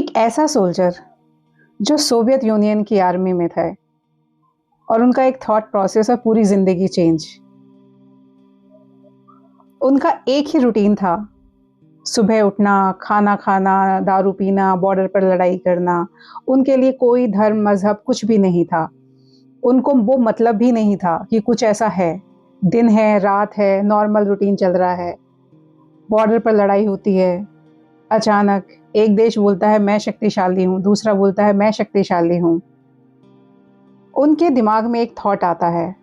एक ऐसा सोल्जर जो सोवियत यूनियन की आर्मी में था और उनका एक थॉट प्रोसेस और पूरी जिंदगी चेंज। उनका एक ही रूटीन था, सुबह उठना, खाना खाना, दारू पीना, बॉर्डर पर लड़ाई करना। उनके लिए कोई धर्म मजहब कुछ भी नहीं था। उनको वो मतलब भी नहीं था कि कुछ ऐसा है, दिन है रात है, नॉर्मल रूटीन चल रहा है। बॉर्डर पर लड़ाई होती है, अचानक एक देश बोलता है मैं शक्तिशाली हूँ, दूसरा बोलता है मैं शक्तिशाली हूँ। उनके दिमाग में एक थॉट आता है,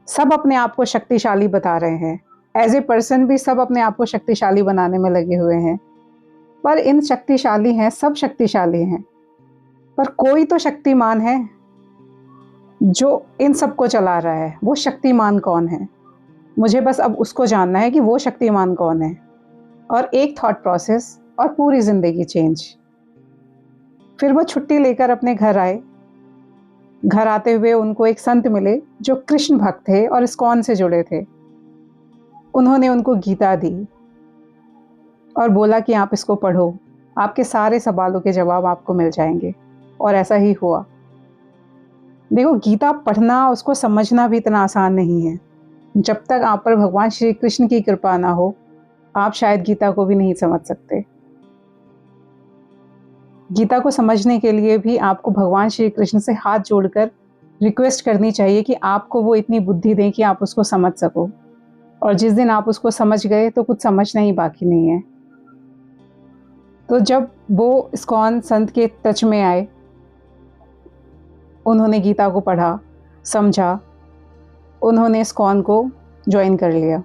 सब अपने आप को शक्तिशाली बता रहे हैं, एज ए पर्सन भी सब अपने आप को शक्तिशाली बनाने में लगे हुए हैं। पर इन शक्तिशाली हैं, सब शक्तिशाली हैं, पर कोई तो शक्तिमान है जो इन सबको चला रहा है। वो शक्तिमान कौन है? मुझे बस अब उसको जानना है कि वो शक्तिमान कौन है। और एक थॉट प्रोसेस और पूरी जिंदगी चेंज। फिर वो छुट्टी लेकर अपने घर आए। घर आते हुए उनको एक संत मिले जो कृष्ण भक्त थे और इस्कॉन से जुड़े थे। उन्होंने उनको गीता दी और बोला कि आप इसको पढ़ो, आपके सारे सवालों के जवाब आपको मिल जाएंगे। और ऐसा ही हुआ। देखो, गीता पढ़ना, उसको समझना भी इतना आसान नहीं है। जब तक आप पर भगवान श्री कृष्ण की कृपा ना हो, आप शायद गीता को भी नहीं समझ सकते। गीता को समझने के लिए भी आपको भगवान श्री कृष्ण से हाथ जोड़कर रिक्वेस्ट करनी चाहिए कि आपको वो इतनी बुद्धि दें कि आप उसको समझ सको। और जिस दिन आप उसको समझ गए तो कुछ समझना ही बाकी नहीं है। तो जब वो इस्कॉन संत के टच में आए, उन्होंने गीता को पढ़ा, समझा, उन्होंने इस्कॉन को ज्वाइन कर लिया।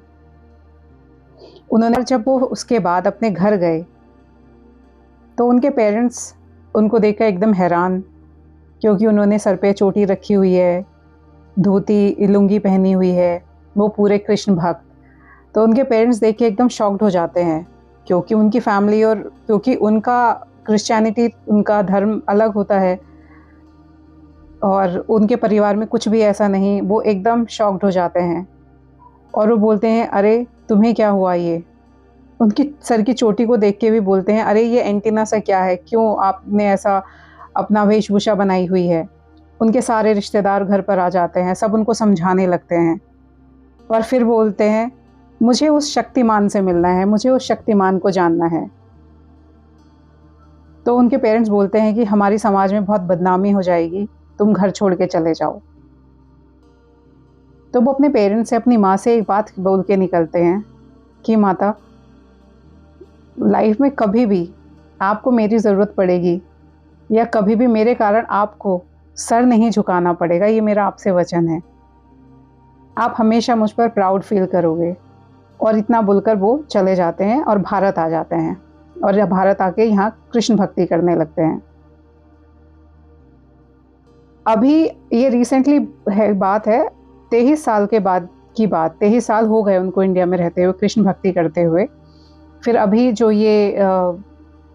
उन्होंने जब वो उसके बाद अपने घर गए तो उनके पेरेंट्स उनको देखकर एकदम हैरान, क्योंकि उन्होंने सर पे चोटी रखी हुई है, धोती लुंगी पहनी हुई है, वो पूरे कृष्ण भक्त। तो उनके पेरेंट्स देख के एकदम शॉक्ड हो जाते हैं, क्योंकि उनकी फैमिली और क्योंकि उनका क्रिश्चियनिटी, उनका धर्म अलग होता है और उनके परिवार में कुछ भी ऐसा नहीं। वो एकदम शॉक्ड हो जाते हैं और वो बोलते हैं, अरे तुम्हें क्या हुआ? ये उनकी सर की चोटी को देख के भी बोलते हैं, अरे ये एंटीना सा क्या है, क्यों आपने ऐसा अपना वेशभूषा बनाई हुई है। उनके सारे रिश्तेदार घर पर आ जाते हैं, सब उनको समझाने लगते हैं और फिर बोलते हैं, मुझे उस शक्तिमान से मिलना है, मुझे उस शक्तिमान को जानना है। तो उनके पेरेंट्स बोलते हैं कि हमारी समाज में बहुत बदनामी हो जाएगी, तुम घर छोड़ के चले जाओ। तो वो अपने पेरेंट्स से, अपनी माँ से एक बात बोल के निकलते हैं कि माता, लाइफ में कभी भी आपको मेरी ज़रूरत पड़ेगी या कभी भी मेरे कारण आपको सर नहीं झुकाना पड़ेगा, ये मेरा आपसे वचन है। आप हमेशा मुझ पर प्राउड फील करोगे। और इतना बोलकर वो चले जाते हैं और भारत आ जाते हैं और जब भारत आके यहाँ कृष्ण भक्ति करने लगते हैं। अभी ये रिसेंटली बात है, 23 साल के बाद की बात। 23 साल हो गए उनको इंडिया में रहते हुए, कृष्ण भक्ति करते हुए। फिर अभी जो ये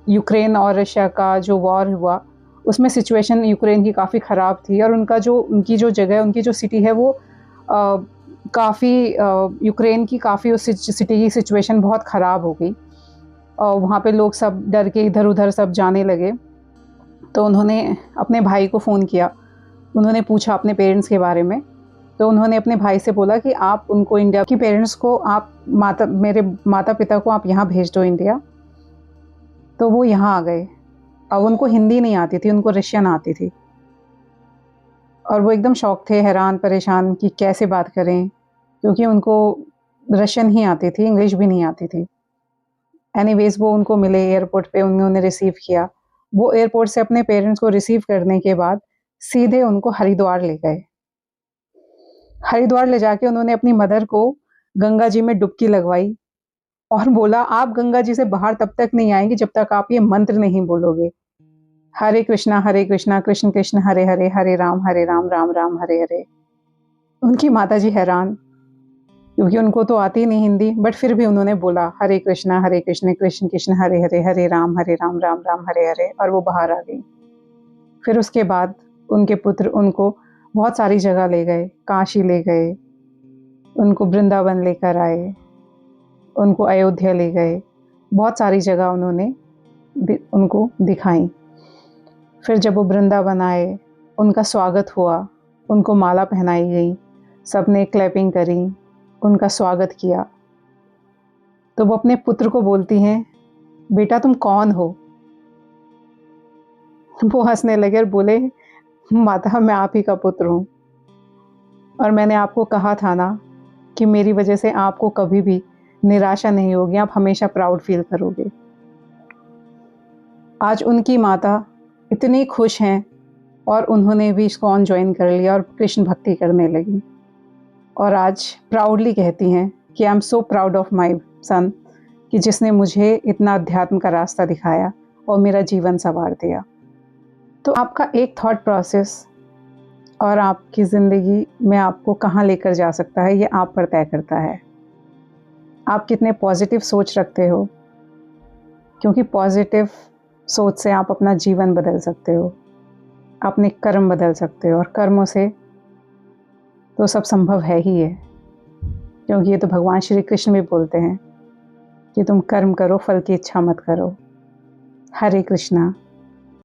यूक्रेन और रशिया का जो वॉर हुआ, उसमें सिचुएशन यूक्रेन की काफ़ी ख़राब थी और उनकी जो जगह, उनकी जो सिटी है, वो काफ़ी यूक्रेन की काफ़ी उस सिटी की सिचुएशन बहुत ख़राब हो गई और वहाँ पे लोग सब डर के इधर उधर सब जाने लगे। तो उन्होंने अपने भाई को फ़ोन किया, उन्होंने पूछा अपने पेरेंट्स के बारे में। तो उन्होंने अपने भाई से बोला कि आप उनको, इंडिया की पेरेंट्स को, आप मेरे माता पिता को आप यहाँ भेज दो इंडिया। तो वो यहाँ आ गए। अब उनको हिंदी नहीं आती थी, उनको रशियन आती थी और वो एकदम शॉक थे, हैरान परेशान कि कैसे बात करें, क्योंकि उनको रशियन ही आती थी, इंग्लिश भी नहीं आती थी। एनीवेज वो उनको मिले एयरपोर्ट पे, उन्होंने रिसीव किया। वो एयरपोर्ट से अपने पेरेंट्स को रिसीव करने के बाद सीधे उनको हरिद्वार ले गए। हरिद्वार ले जाके उन्होंने अपनी मदर को गंगा जी में डुबकी लगवाई और बोला, आप गंगा जी से बाहर तब तक नहीं आएंगे जब तक आप ये मंत्र नहीं बोलोगे, हरे कृष्णा कृष्ण कृष्ण हरे हरे, हरे राम राम राम हरे हरे। उनकी माताजी हैरान, क्योंकि उनको तो आती नहीं हिंदी, बट फिर भी उन्होंने बोला, हरे कृष्ण कृष्ण कृष्ण हरे हरे, हरे राम राम राम हरे हरे, और वो बाहर आ गई। फिर उसके बाद उनके पुत्र उनको बहुत सारी जगह ले गए, काशी ले गए, उनको वृंदावन लेकर आए, उनको अयोध्या ले गए, बहुत सारी जगह उन्होंने उनको दिखाई। फिर जब वो वृंदावन आए, उनका स्वागत हुआ, उनको माला पहनाई गई, सबने क्लैपिंग करी, उनका स्वागत किया। तो वो अपने पुत्र को बोलती हैं, बेटा तुम कौन हो? वो हंसने लगे और बोले, माता मैं आप ही का पुत्र हूँ, और मैंने आपको कहा था ना कि मेरी वजह से आपको कभी भी निराशा नहीं होगी, आप हमेशा प्राउड फील करोगे। आज उनकी माता इतनी खुश हैं और उन्होंने भी इस्कॉन ज्वाइन कर लिया और कृष्ण भक्ति करने लगी, और आज प्राउडली कहती हैं कि I am so proud of my son, कि जिसने मुझे इतना अध्यात्म का रास्ता दिखाया और मेरा जीवन संवार दिया। तो आपका एक थॉट प्रोसेस और आपकी ज़िंदगी में आपको कहाँ लेकर जा सकता है, ये आप पर तय करता है। आप कितने पॉजिटिव सोच रखते हो, क्योंकि पॉजिटिव सोच से आप अपना जीवन बदल सकते हो, अपने कर्म बदल सकते हो, और कर्मों से तो सब संभव है ही है, क्योंकि ये तो भगवान श्री कृष्ण भी बोलते हैं कि तुम कर्म करो, फल की इच्छा मत करो। हरे कृष्णा।